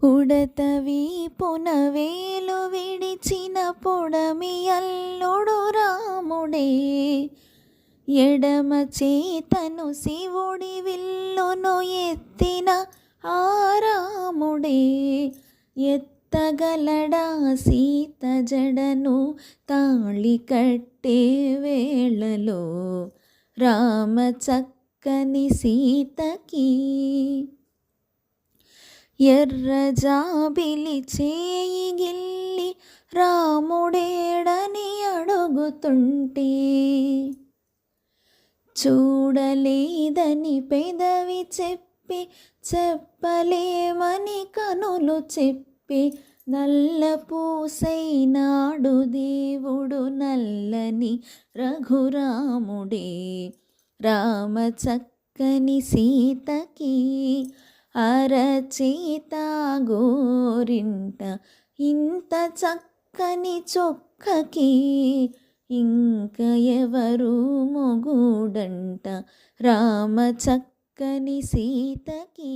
ఉడతవి పునవేలు విడిచిన పొడమి అల్లుడు రాముడే. ఎడమ చేతను శివుడి విల్లును ఎత్తిన ఆరాముడే. ఎత్తగలడా సీత జడను తాళి కట్టే వేళలో రామ చక్కని సీతకి. ఎర్ర జాబిలి చేయి గిల్లి రాముడేడని అడుగుతుంటే చూడలేదని పెదవి చెప్పి చెప్పలేమని కనులు చెప్పి నల్ల పూసైనాడు దేవుడు నల్లని రఘురాముడే. రామ చక్కని సీతకి అరచేత గోరింట ఇంత చక్కని చొక్కకి ఇంక ఎవరు మొగుడంట రామ చక్కని సీతకి.